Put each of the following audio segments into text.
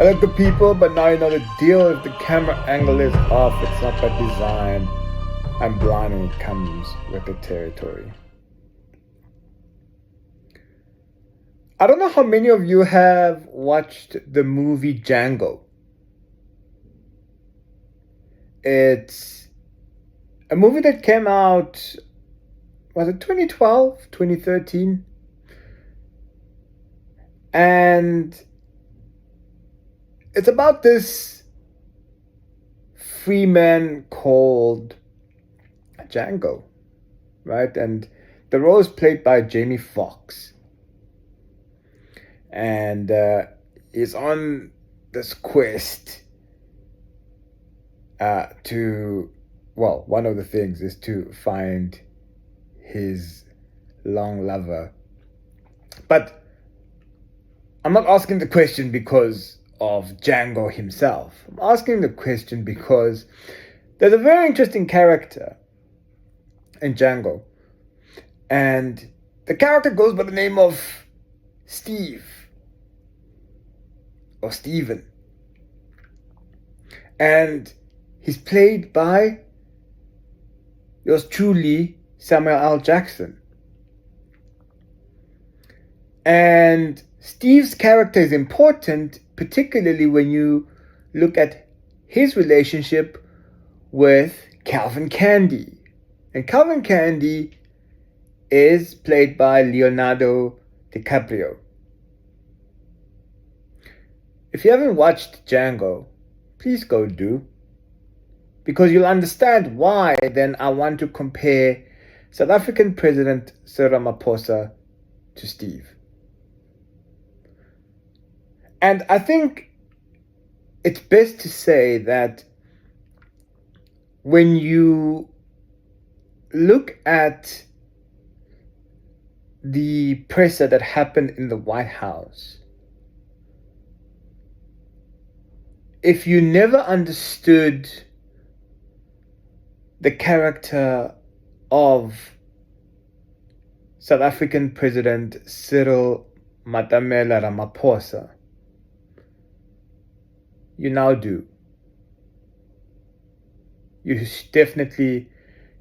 I look good people, but now you know the deal. If the camera angle is off, it's not by design. I'm blind when it comes with the territory. I don't know how many of you have watched the movie Django. It's a movie that came out, was it 2012, 2013? And it's about this free man called Django, right? And the role is played by Jamie Foxx. And he's on this quest one of the things is to find his long lover. But I'm not asking the question because of Django himself. I'm asking the question because there's a very interesting character in Django. And the character goes by the name of Steve. Or Steven. And he's played by yours truly, Samuel L. Jackson. And Steve's character is important, particularly when you look at his relationship with Calvin Candy. And Calvin Candy is played by Leonardo DiCaprio. If you haven't watched Django, please go do. Because you'll understand why then I want to compare South African President Cyril Ramaphosa to Steve. And I think it's best to say that when you look at the presser that happened in the White House, if you never understood the character of South African President Cyril Matamela Ramaphosa, you now do. You definitely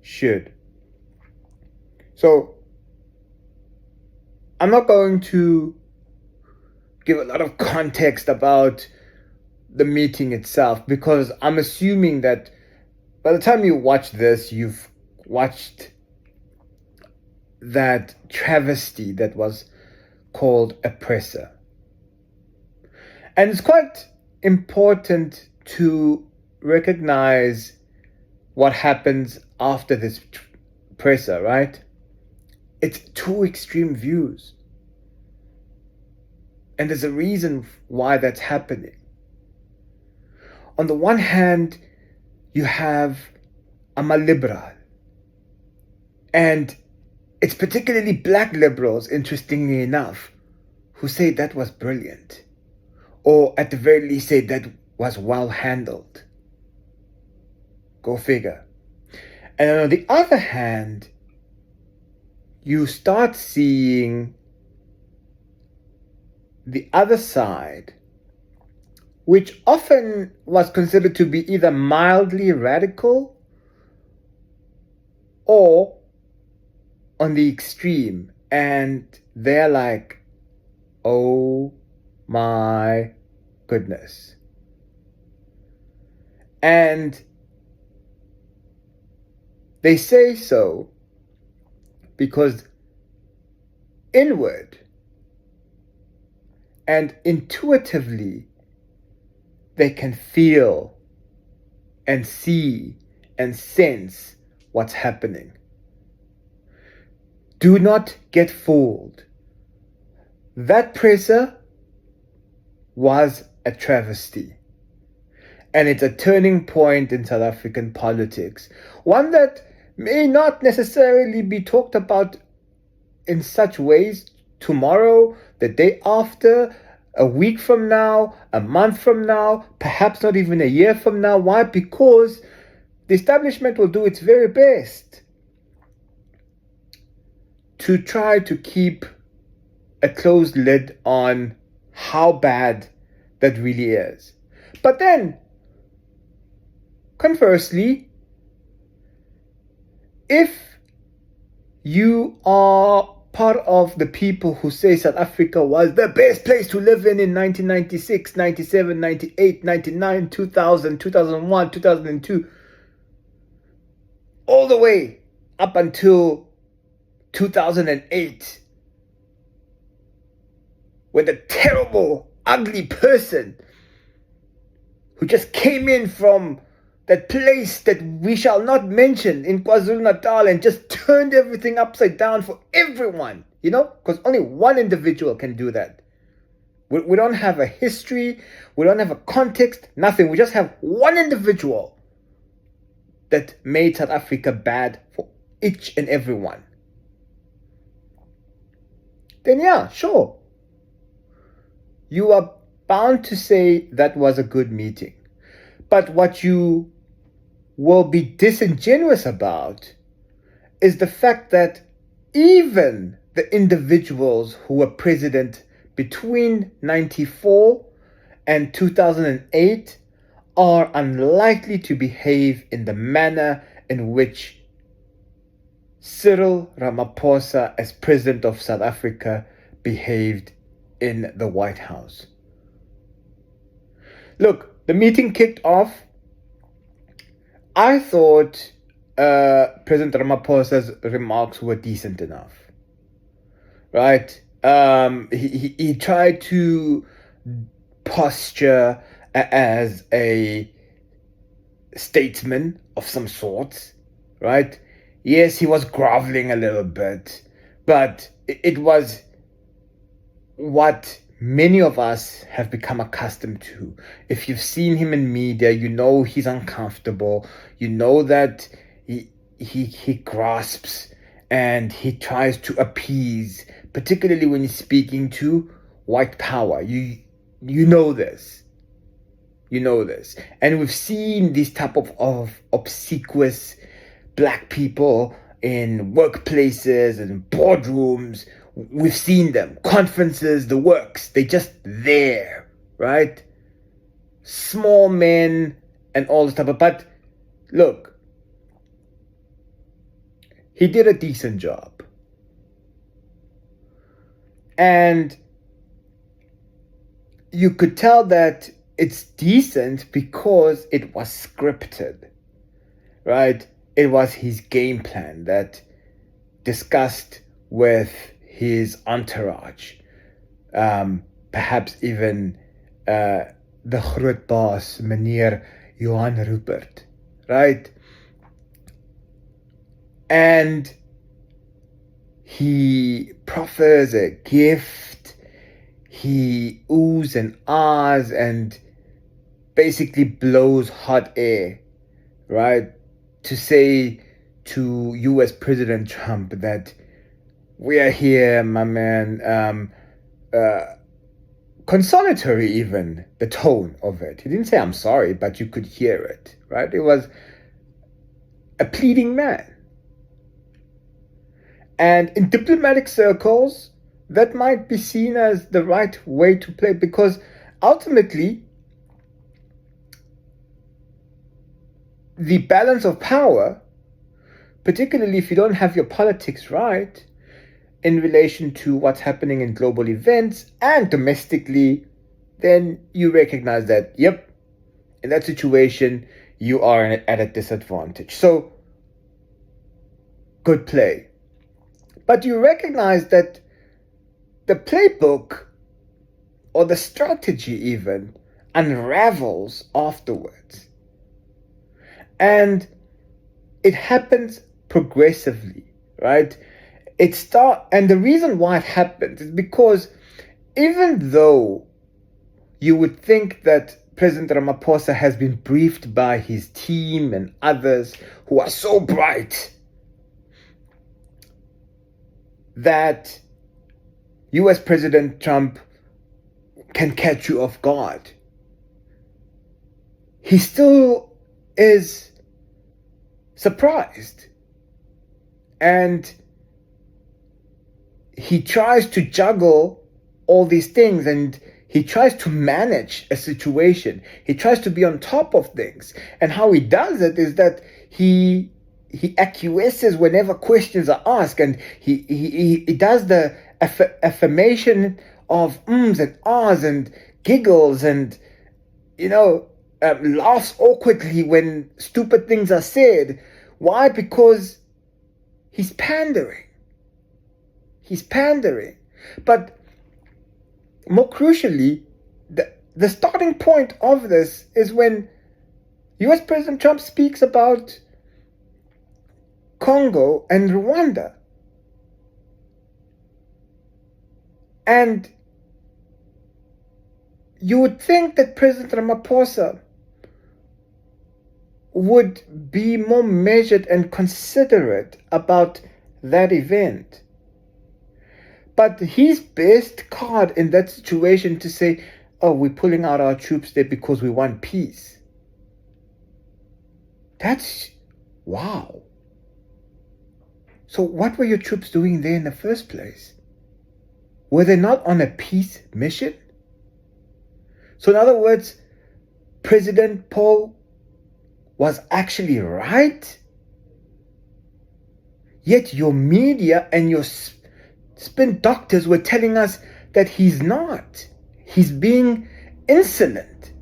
should. So, I'm not going to give a lot of context about the meeting itself, because I'm assuming that by the time you watch this, you've watched that travesty that was called a presser. And it's quite important to recognize what happens after this presser, right? It's two extreme views. And there's a reason why that's happening. On the one hand, you have I'm a liberal. And it's particularly black liberals, interestingly enough, who say that was brilliant. Or at the very least say that was well handled. Go figure. And on the other hand, you start seeing the other side, which often was considered to be either mildly radical or on the extreme. And they're like, oh my goodness. And they say so because inward and intuitively they can feel and see and sense what's happening. Do not get fooled. That presser was a travesty. And it's a turning point in South African politics. One that may not necessarily be talked about in such ways tomorrow, the day after, a week from now, a month from now, perhaps not even a year from now. Why? Because the establishment will do its very best to try to keep a closed lid on how bad that really is. But then, conversely, if you are part of the people who say South Africa was the best place to live in 1996, 97, 98, 99, 2000, 2001, 2002, all the way up until 2008, with a terrible, ugly person who just came in from that place that we shall not mention in KwaZulu-Natal and just turned everything upside down for everyone, because only one individual can do that. We don't have a history, we don't have a context, nothing. We just have one individual that made South Africa bad for each and everyone. Then yeah, sure. You are bound to say that was a good meeting. But what you will be disingenuous about is the fact that even the individuals who were president between 94 and 2008 are unlikely to behave in the manner in which Cyril Ramaphosa, as president of South Africa, behaved in the White House. Look, the meeting kicked off. I thought President Ramaphosa's remarks were decent enough, right? He tried to posture as a statesman of some sorts, right? Yes, he was groveling a little bit, but it was what many of us have become accustomed to. If you've seen him in media, you know he's uncomfortable. You know that he grasps and he tries to appease, particularly when he's speaking to white power. You know this. You know this. And we've seen these type of obsequious black people in workplaces and boardrooms. We've seen them, conferences, the works, they just there, right? Small men and all this stuff. But look, he did a decent job. And you could tell that it's decent because it was scripted, right? It was his game plan that discussed with his entourage, perhaps even the groot baas, meneer Johan Rupert, right? And he proffers a gift, he oohs and ahs and basically blows hot air, right? To say to US President Trump that we are here, my man, consolatory even, the tone of it. He didn't say I'm sorry, but you could hear it, right? It was a pleading man. And in diplomatic circles, that might be seen as the right way to play, because ultimately, the balance of power, particularly if you don't have your politics right, in relation to what's happening in global events and domestically, then you recognize that, yep, in that situation, you are at a disadvantage. So, good play. But you recognize that the playbook, or the strategy even, unravels afterwards. And it happens progressively, right? And the reason why it happens is because even though you would think that President Ramaphosa has been briefed by his team and others who are so bright that US President Trump can catch you off guard, he still is surprised. And he tries to juggle all these things, and He tries to manage a situation. He tries to be on top of things. And how he does it is that he acquiesces whenever questions are asked, and he does the affirmation of ums and ahs and giggles, and laughs awkwardly when stupid things are said. Why? Because he's pandering. He's pandering. But more crucially, the starting point of this is when US President Trump speaks about Congo and Rwanda. And you would think that President Ramaphosa would be more measured and considerate about that event. But his best card in that situation to say, oh, we're pulling out our troops there because we want peace. That's wow. So what were your troops doing there in the first place? Were they not on a peace mission? So in other words, President Paul was actually right. Yet your media and your spin doctors were telling us that he's not. He's being insolent.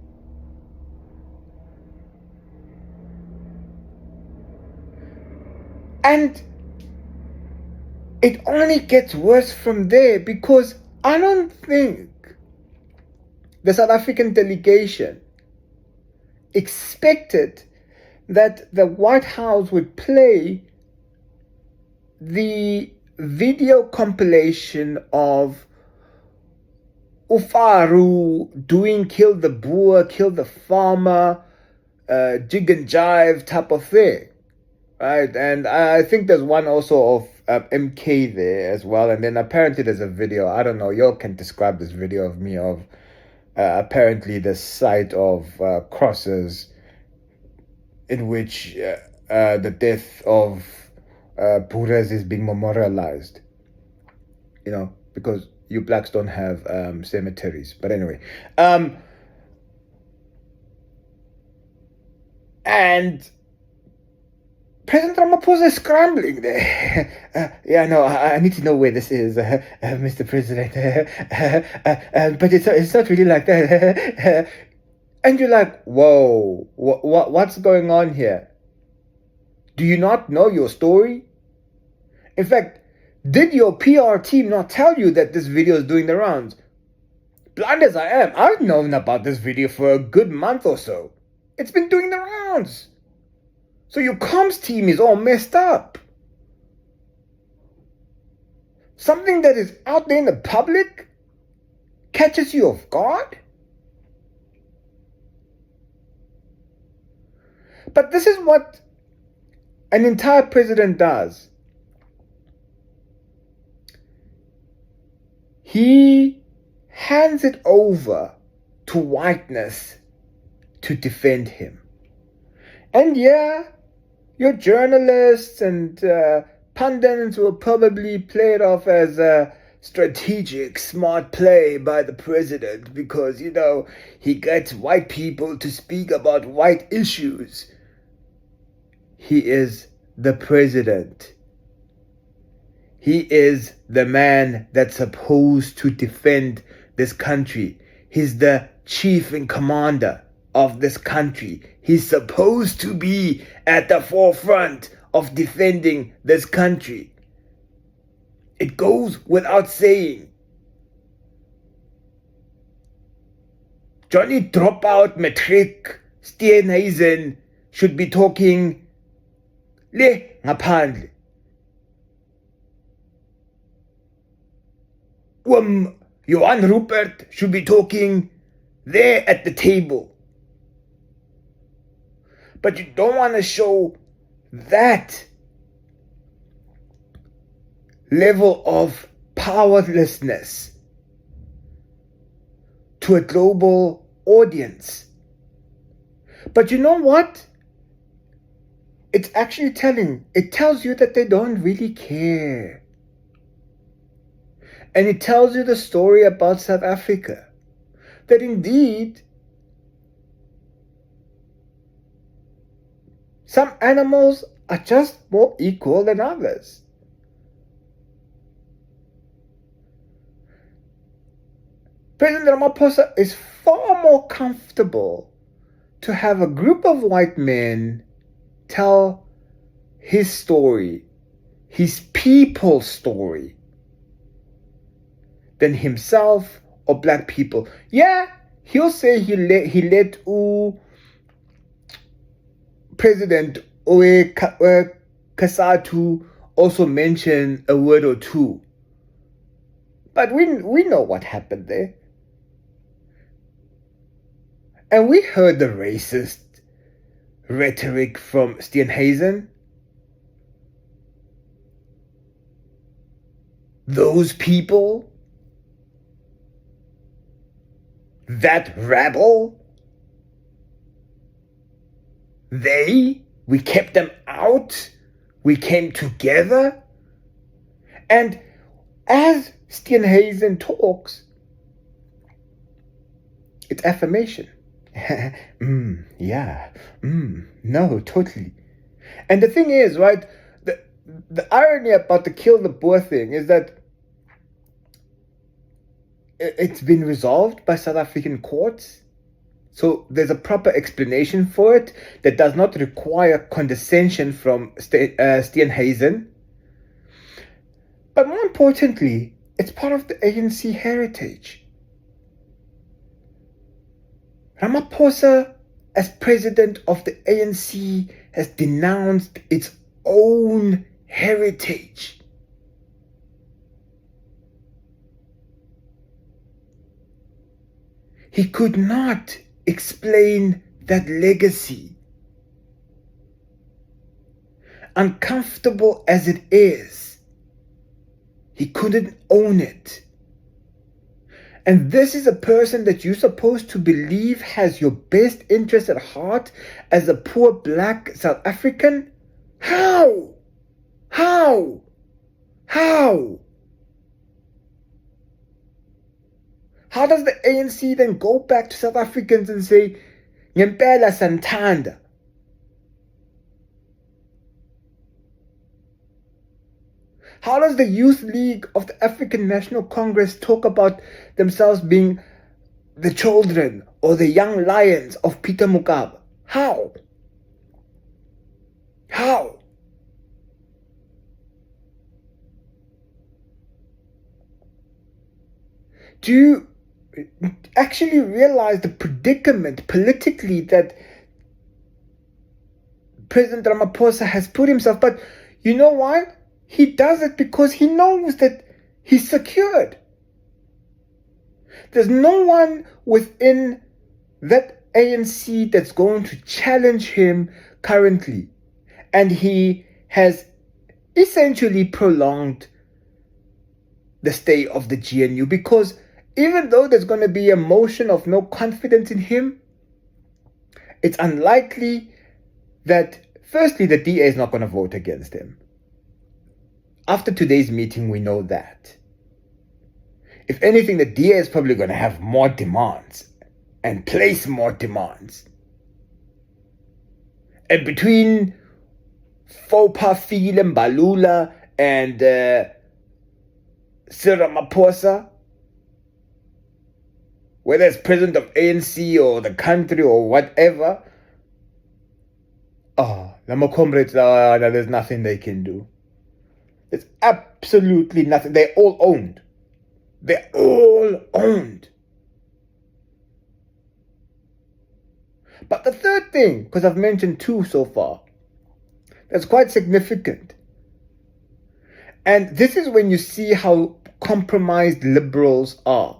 And it only gets worse from there, because I don't think the South African delegation expected that the White House would play the video compilation of Ufaru doing kill the boer, kill the farmer, jig and jive type of thing, right? And I think there's one also of MK there as well. And then apparently there's a video, I don't know, y'all can describe this video of me of apparently the site of crosses in which the death of Boers is being memorialized, because you blacks don't have cemeteries. But anyway, and President Ramaphosa is scrambling there. I need to know where this is, Mr. President. But it's not really like that. And you're like, whoa, what's going on here? Do you not know your story? In fact, did your PR team not tell you that this video is doing the rounds? Blind as I am, I've known about this video for a good month or so. It's been doing the rounds. So your comms team is all messed up. Something that is out there in the public catches you off guard? But this is what an entire president does. He hands it over to whiteness to defend him. And yeah, your journalists and pundits will probably play it off as a strategic, smart play by the president because, he gets white people to speak about white issues. He is the president. He is the man that's supposed to defend this country. He's the chief and commander of this country. He's supposed to be at the forefront of defending this country. It goes without saying. Johnny Dropout Matric Steenhuisen should be talking le ngaphandle. Johan Rupert should be talking there at the table. But you don't want to show that level of powerlessness to a global audience. But you know what? It's actually it tells you that they don't really care. And it tells you the story about South Africa. that indeed some animals are just more equal than others. President Ramaphosa is far more comfortable to have a group of white men tell his story, his people's story, than himself or black people. Yeah, he'll say he let President Owe Kasatu also mention a word or two. But we know what happened there. And we heard the racist rhetoric from Steenhuisen. Those people, that rabble, we kept them out, we came together. And as Steenhuisen talks, it's affirmation. No, totally. And the thing is, right, the irony about the kill the Boer thing is that it's been resolved by South African courts. So there's a proper explanation for it that does not require condescension from Steenhuisen. But more importantly, it's part of the ANC heritage. Ramaphosa, as president of the ANC, has denounced its own heritage. He could not explain that legacy. Uncomfortable as it is, he couldn't own it. And this is a person that you're supposed to believe has your best interest at heart as a poor black South African? How? How? How? How does the ANC then go back to South Africans and say, Ngempela Santanda? How does the Youth League of the African National Congress talk about themselves being the children or the young lions of Peter Mugabe? How? How? Do you actually realize the predicament politically that President Ramaphosa has put himself? But you know why? He does it because he knows that he's secured. There's no one within that ANC that's going to challenge him currently. And he has essentially prolonged the stay of the GNU because even though there's going to be a motion of no confidence in him, it's unlikely that, firstly, the DA is not going to vote against him. After today's meeting, we know that. If anything, the DA is probably going to have more demands and place more demands. And between Fopafile Mbalula and Cyril Ramaphosa, whether it's president of ANC or the country or whatever, my comrades, there's nothing they can do. There's absolutely nothing. They're all owned. They're all owned. But the third thing, because I've mentioned two so far, that's quite significant. And this is when you see how compromised liberals are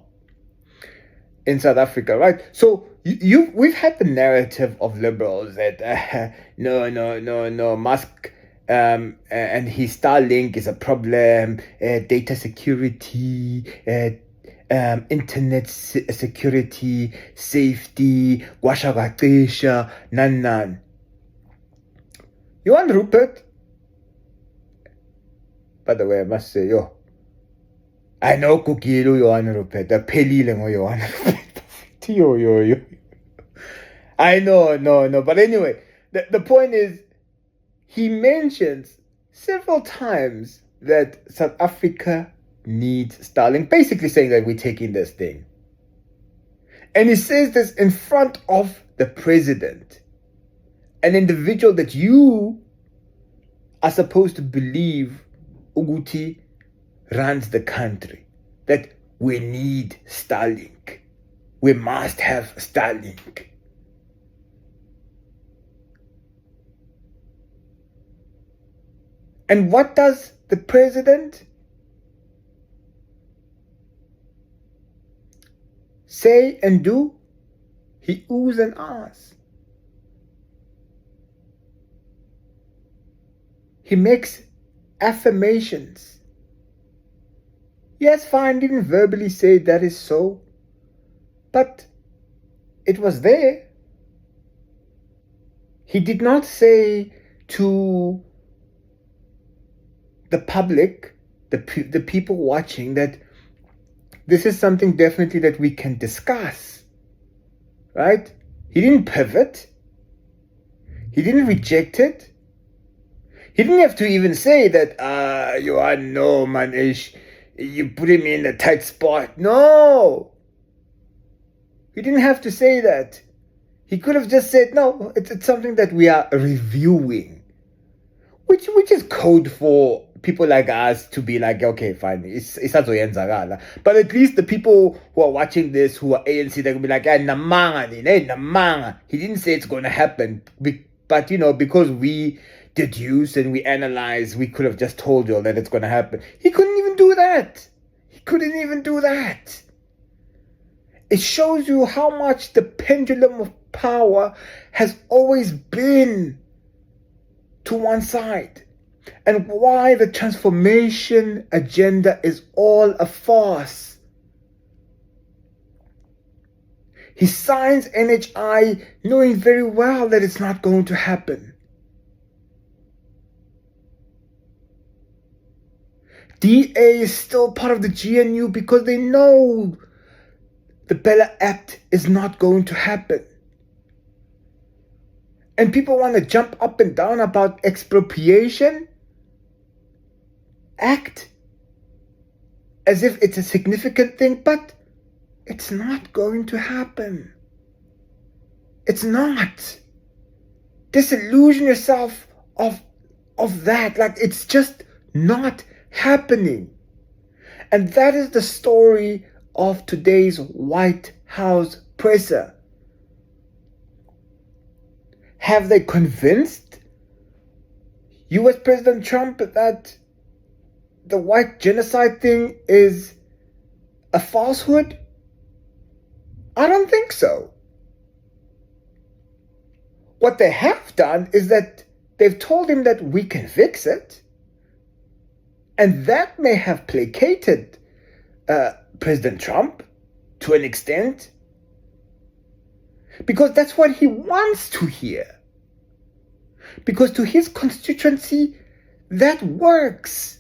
in South Africa, right? So we've had the narrative of liberals that no, Musk and his Starlink is a problem, data security, internet security, safety, gwashagatisha, nan. You want Rupert? By the way, I must say, I know Kukilu, you want Rupert. The Pelile, you want Rupert. Yo. I know, no. But anyway, the point is, he mentions several times that South Africa needs Starlink, basically saying that we're taking this thing. And he says this in front of the president, an individual that you are supposed to believe Uguti runs the country, that we need Starlink. We must have Starlink. And what does the president say and do? He oohs and ahs. He makes affirmations. Yes, fine, didn't verbally say that is so, but it was there. He did not say to the public, the people watching, that this is something definitely that we can discuss, right? He didn't pivot. He didn't reject it. He didn't have to even say that, you are no man, you put him in a tight spot. No. He didn't have to say that. He could have just said, no, it's something that we are reviewing, which is code for people like us to be like, okay, fine, it's but at least the people who are watching this, who are ANC, they're gonna be like, namanga. He didn't say it's gonna happen, but because we deduce and we analyze, we could have just told you all that it's gonna happen. He couldn't even do that. It shows you how much the pendulum of power has always been to one side, and why the transformation agenda is all a farce. He signs NHI knowing very well that it's not going to happen. DA is still part of the GNU because they know the Bella Act is not going to happen. And people want to jump up and down about expropriation act as if it's a significant thing, but it's not going to happen. It's not. Disillusion yourself of that. Like, it's just not happening. And that is the story of today's White House presser. Have they convinced US President Trump that the white genocide thing is a falsehood? I don't think so. What they have done is that they've told him that we can fix it. And that may have placated President Trump to an extent, because that's what he wants to hear. Because to his constituency, that works.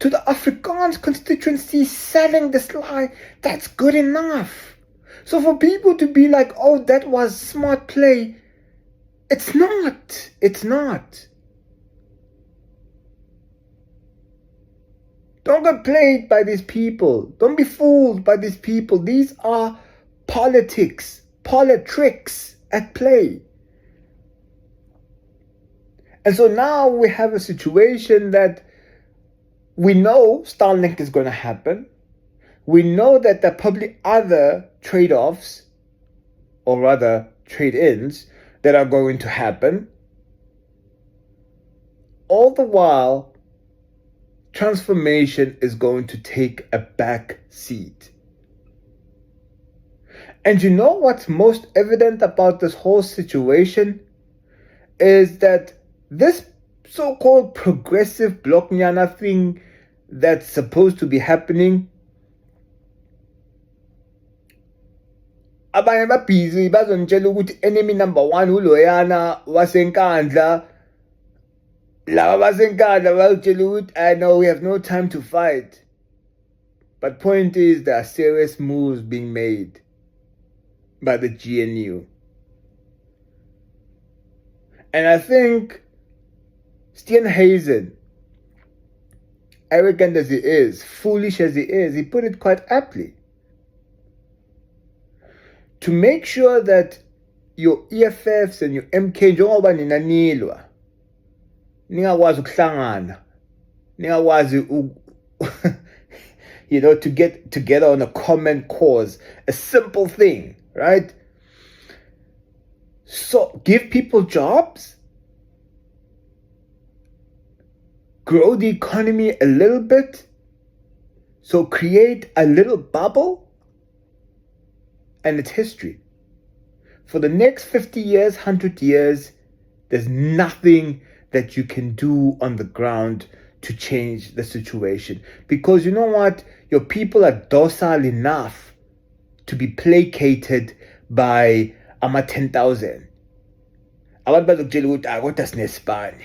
To the Afrikaans constituency, selling this lie, that's good enough. So for people to be like, oh, that was smart play, it's not. It's not. Don't get played by these people. Don't be fooled by these people. These are politics at play. And so now we have a situation that we know Starlink is going to happen. We know that there are probably other trade-offs, or rather trade-ins, that are going to happen. All the while, transformation is going to take a back seat. And you know what's most evident about this whole situation is that this so-called progressive blocknyana thing that's supposed to be happening, abanye babhizi bazonitshela ukuthi enemy number 1 uloyana wasenkandla. Laba basenkandla bayotshela ukuthi I know we have no time to fight. But point is, there are serious moves being made. by the GNU. And I think Steenhuisen, arrogant as he is, foolish as he is, he put it quite aptly. To make sure that your EFFs and your MK njengoba ninanilwa ningakwazi ukuhlangana, ningakwazi to get together on a common cause, a simple thing, right? So give people jobs, grow the economy a little bit, so create a little bubble, and it's history. For the next 50 years, 100 years, there's nothing that you can do on the ground to change the situation. Because you know what? Your people are docile enough to be placated by ama 10,000. Abantu bazokutshela ukuthi kodwa sinesibani.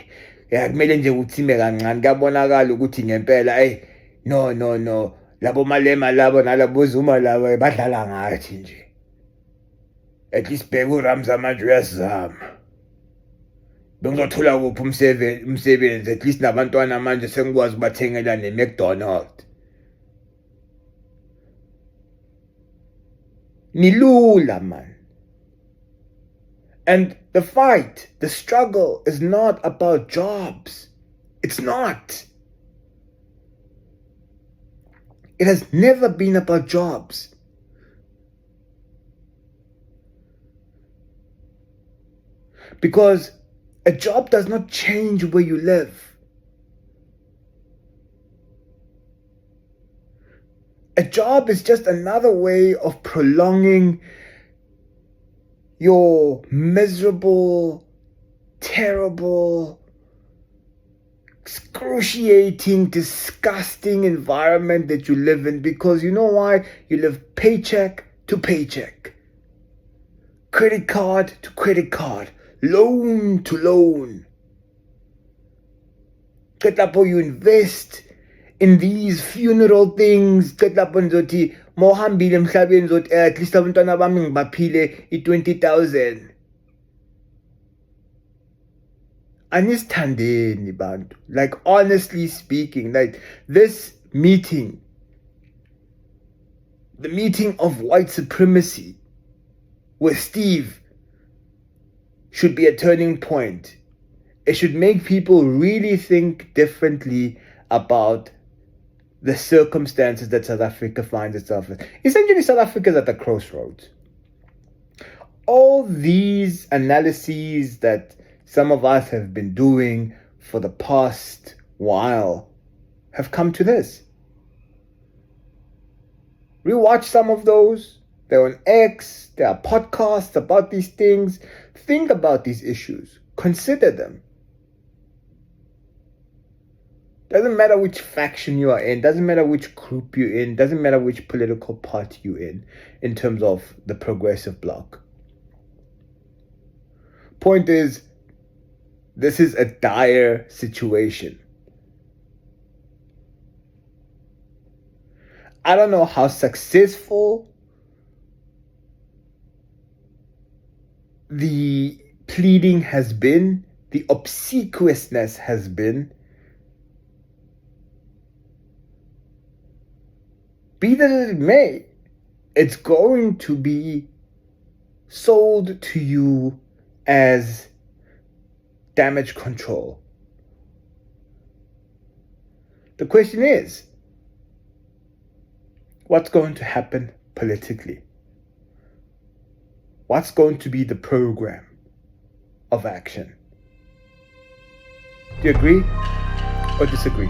Kumele nje uthime kancane kuyabonakala ukuthi ngempela no labo malema labo nalabo zuma labo badlala ngathi nje. At least bheka uRamza manje uyazama. Bengizothola kuphi umsebenzi, at least nabantwana manje sengikwazi ukubathengela neMcDonald's. Nilula man. And the fight, the struggle is not about jobs. It's not. It has never been about jobs. Because a job does not change where you live. A job is just another way of prolonging your miserable, terrible, excruciating, disgusting environment that you live in. Because you know why? You live paycheck to paycheck, credit card to credit card, loan to loan. Get up or you invest in these funeral things. Get up on zoti mohambile emhlabeni zoti at least abantwana bami ngibaphile i-20,000. Anisithandeni bantu. Like honestly speaking, like this meeting, the meeting of white supremacy with Steve, should be a turning point. It should make people really think differently about the circumstances that South Africa finds itself in. Essentially, South Africa is at the crossroads. All these analyses that some of us have been doing for the past while have come to this. Rewatch some of those. They're on X. There are podcasts about these things. Think about these issues. Consider them. Doesn't matter which faction you are in. Doesn't matter which group you're in. Doesn't matter which political party you're in terms of the progressive bloc. Point is, this is a dire situation. I don't know how successful the pleading has been, the obsequiousness has been. Be that as it may, it's going to be sold to you as damage control. The question is, what's going to happen politically? What's going to be the program of action? Do you agree or disagree?